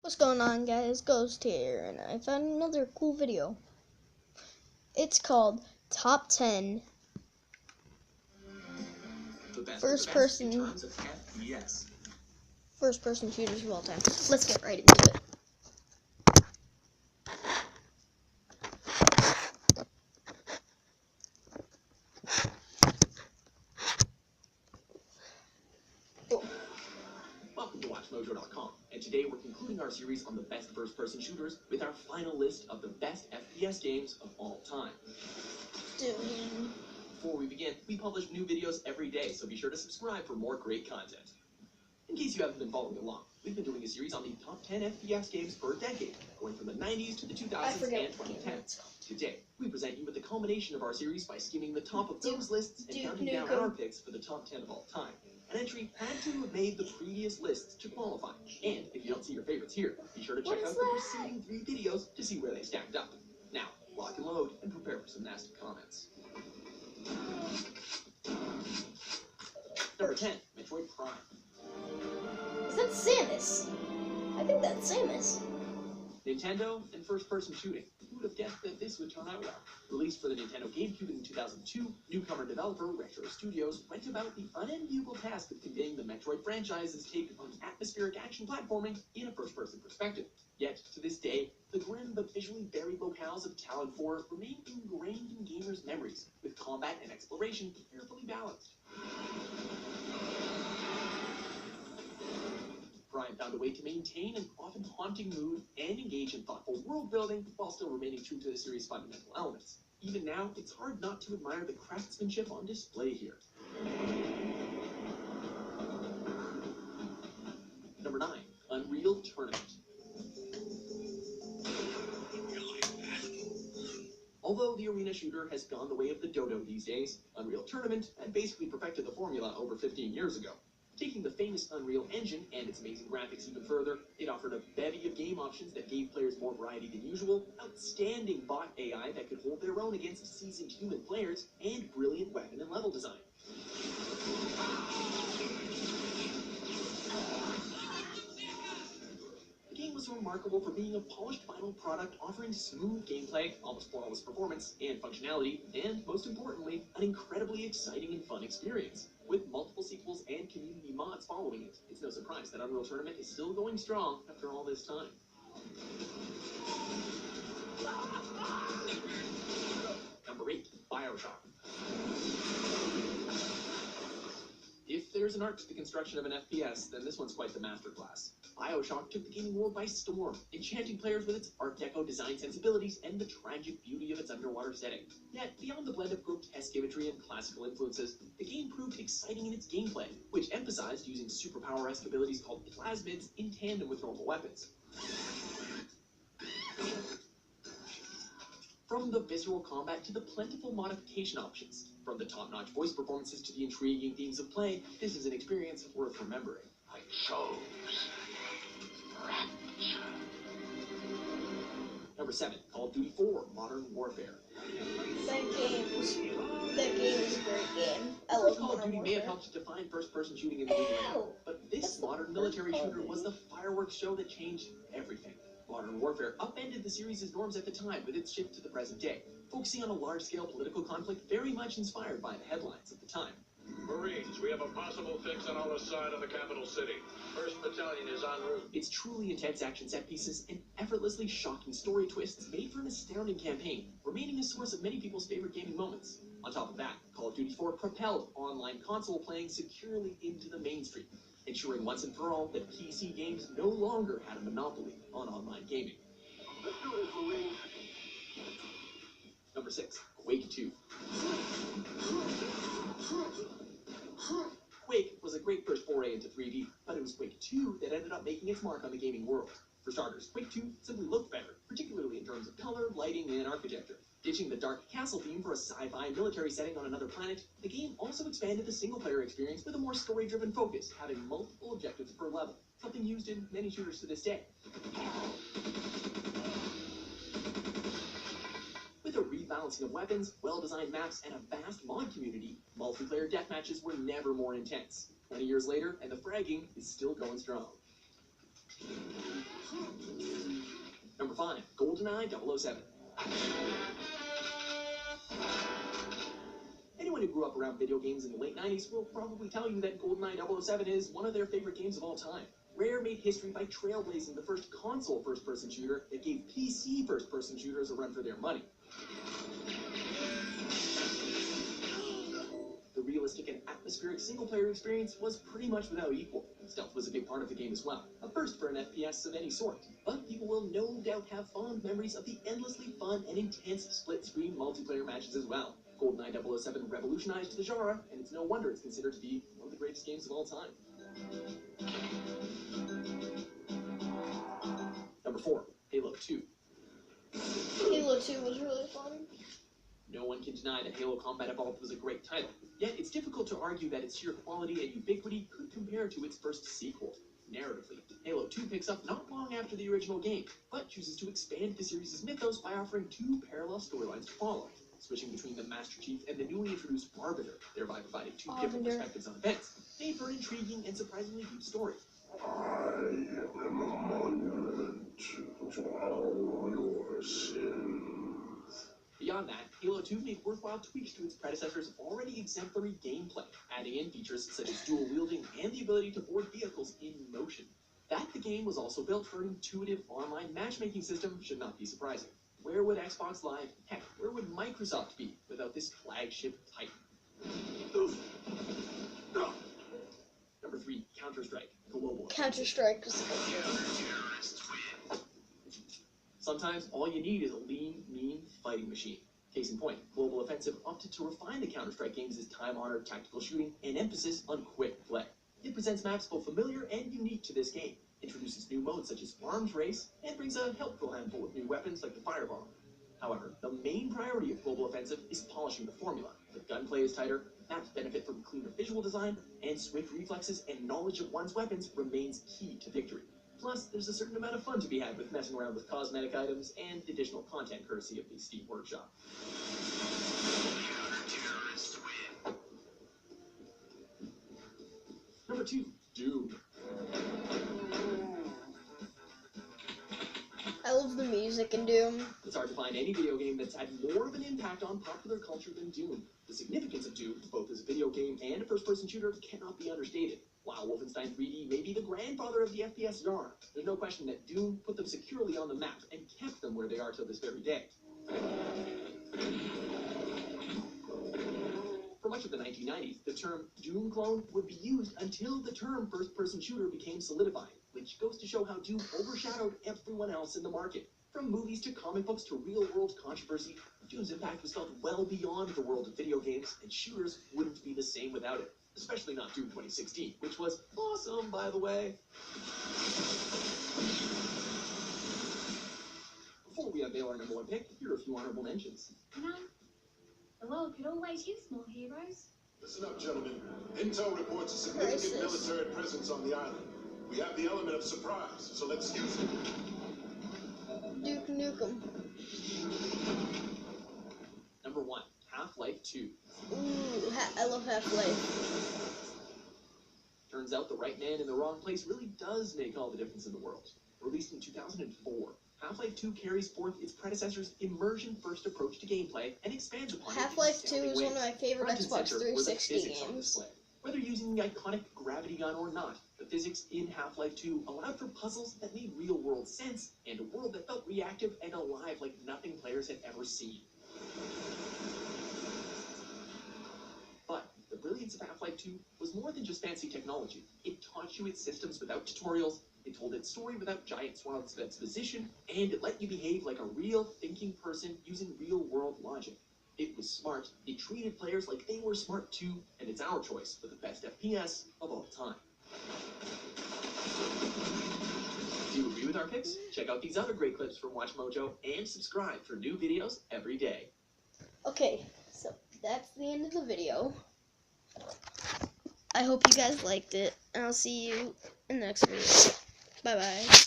What's going on, guys? Ghost here, and I found another cool video. It's called Top 10 First Person Shooters of all time. Let's get right into it. Welcome to WatchMojo.com, and today we're concluding our series on the best first-person shooters with our final list of the best FPS games of all time. Before we begin, we publish new videos every day, so be sure to subscribe for more great content. In case you haven't been following along, we've been doing a series on the top 10 FPS games per decade, going from the 90s to the 2000s and 2010s. Today, we present you with the culmination of our series by skimming the top of those lists and counting down our picks for the top 10 of all time. An entry had to have made the previous lists to qualify. And if you don't see your favorites here, be sure to check out the preceding 3 videos to see where they stacked up. Now, lock and load and prepare for some nasty comments. Number 10, Metroid Prime. Is that Samus? I think that's Samus. Nintendo and first-person shooting. Who would have guessed that this would turn out well? Released for the Nintendo GameCube in 2002, newcomer developer Retro Studios went about the unenviable task of conveying the Metroid franchise's take on atmospheric action platforming in a first-person perspective. Yet, to this day, the grim but visually buried locales of Talon 4 remain ingrained in gamers' memories, with combat and exploration carefully balanced. Prime found a way to maintain an often haunting mood and engage in thoughtful world building while still remaining true to the series' fundamental elements. Even now, it's hard not to admire the craftsmanship on display here. Number 9, Unreal Tournament. Although the arena shooter has gone the way of the dodo these days, Unreal Tournament had basically perfected the formula over 15 years ago. Taking the famous Unreal Engine and its amazing graphics even further, it offered a bevy of game options that gave players more variety than usual, outstanding bot AI that could hold their own against seasoned human players, and brilliant weapon and level design. The game was remarkable for being a polished final product offering smooth gameplay, almost flawless performance, and functionality, and most importantly, an incredibly exciting and fun experience. With multiple sequels and community mods following it, it's no surprise that Unreal Tournament is still going strong after all this time. Number 8, BioShock. If there's an art to the construction of an FPS, then this one's quite the masterclass. BioShock took the gaming world by storm, enchanting players with its Art Deco design sensibilities and the tragic beauty of its underwater setting. Yet, beyond the blend of grotesque imagery and classical influences, the game proved exciting in its gameplay, which emphasized using superpower-esque abilities called plasmids in tandem with normal weapons. From the visceral combat to the plentiful modification options, from the top-notch voice performances to the intriguing themes of play, this is an experience worth remembering. I chose rapture. Number 7, Call of Duty 4, Modern Warfare. That game is a great game. I love Call of Duty may have helped to define first-person shooting in the media, but this modern military shooter was the fireworks show that changed everything. Modern Warfare upended the series' norms at the time with its shift to the present day, focusing on a large-scale political conflict very much inspired by the headlines at the time. Marines, we have a possible fix on our side of the capital city. 1st Battalion is en route. Its truly intense action set pieces and effortlessly shocking story twists made for an astounding campaign, remaining a source of many people's favorite gaming moments. On top of that, Call of Duty 4 propelled online console playing securely into the mainstream, ensuring once and for all that PC games no longer had a monopoly on online gaming. Let's do this, Marines. Number 6, Quake 2. Quake was a great first foray into 3D, but it was Quake 2 that ended up making its mark on the gaming world. For starters, Quake 2 simply looked better, particularly in terms of color, lighting, and architecture. Ditching the dark castle theme for a sci-fi military setting on another planet, the game also expanded the single-player experience with a more story-driven focus, having multiple objectives per level, something used in many shooters to this day. With a rebalancing of weapons, well-designed maps, and a vast mod community, multiplayer deathmatches were never more intense. 20 years later, and the fragging is still going strong. Number 5, GoldenEye 007. Anyone who grew up around video games in the late 90s will probably tell you that GoldenEye 007 is one of their favorite games of all time. Rare made history by trailblazing the first console first-person shooter that gave PC first-person shooters a run for their money. The realistic and atmospheric single-player experience was pretty much without equal. Stealth was a big part of the game as well, a first for an FPS of any sort. But people will no doubt have fond memories of the endlessly fun and intense split-screen multiplayer matches as well. GoldenEye 007 revolutionized the genre, and it's no wonder it's considered to be one of the greatest games of all time. Number 4, Halo 2. Halo 2 was really fun. No one can deny that Halo Combat Evolved was a great title, yet it's difficult to argue that its sheer quality and ubiquity could compare to its first sequel. Narratively, Halo 2 picks up not long after the original game, but chooses to expand the series' mythos by offering 2 parallel storylines to follow, switching between the Master Chief and the newly introduced Arbiter, thereby providing 2 different perspectives on events, made for an intriguing and surprisingly deep story. I am a monument to all your sins. Beyond that, Halo 2 made worthwhile tweaks to its predecessor's already exemplary gameplay, adding in features such as dual wielding and the ability to board vehicles in motion. That the game was also built for an intuitive online matchmaking system should not be surprising. Where would Xbox Live, heck, where would Microsoft be without this flagship titan? Number 3, Counter-Strike Global. Counter-Strike was a good game. Sometimes all you need is a lean, mean fighting machine. Case in point, Global Offensive opted to refine the Counter-Strike games' time-honored tactical shooting and emphasis on quick play. It presents maps both familiar and unique to this game, introduces new modes such as Arms Race, and brings a helpful handful of new weapons like the Firebomb. However, the main priority of Global Offensive is polishing the formula. The gunplay is tighter, maps benefit from cleaner visual design, and swift reflexes and knowledge of one's weapons remains key to victory. Plus, there's a certain amount of fun to be had with messing around with cosmetic items and additional content courtesy of the Steam Workshop. Number 2, Doom. I love the music in Doom. It's hard to find any video game that's had more of an impact on popular culture than Doom. The significance of Doom, both as a video game and a first-person shooter, cannot be understated. While Wolfenstein 3D may be the grandfather of the FPS genre, there's no question that Doom put them securely on the map and kept them where they are till this very day. For much of the 1990s, the term Doom clone would be used until the term first-person shooter became solidified, which goes to show how Doom overshadowed everyone else in the market. From movies to comic books to real-world controversy, Doom's impact was felt well beyond the world of video games, and shooters wouldn't be the same without it. Especially not Doom 2016, which was awesome, by the way. Before we unveil our number 1 pick, here are a few honorable mentions. No, the world could always use more heroes. Listen up, gentlemen. Intel reports a significant military presence on the island. We have the element of surprise, so let's use it. Duke Nukem. Number 1, Half-Life 2. Ooh, I love Half-Life. Turns out the right man in the wrong place really does make all the difference in the world. Released in 2004, Half-Life 2 carries forth its predecessor's immersion-first approach to gameplay and expands upon it. Half-Life 2 is one of my favorite Xbox 360 games. Whether using the iconic gravity gun or not, the physics in Half-Life 2 allowed for puzzles that made real-world sense and a world that felt reactive and alive like nothing players had ever seen. But the brilliance of Half-Life 2 was more than just fancy technology. It taught you its systems without tutorials, it told its story without giant swaths of exposition, and it let you behave like a real thinking person using real-world logic. It was smart, it treated players like they were smart too, and it's our choice for the best FPS of all time. Do you agree with our picks? Check out these other great clips from Watch Mojo and subscribe for new videos every day. Okay, so that's the end of the video. I hope you guys liked it, and I'll see you in the next video. Bye-bye.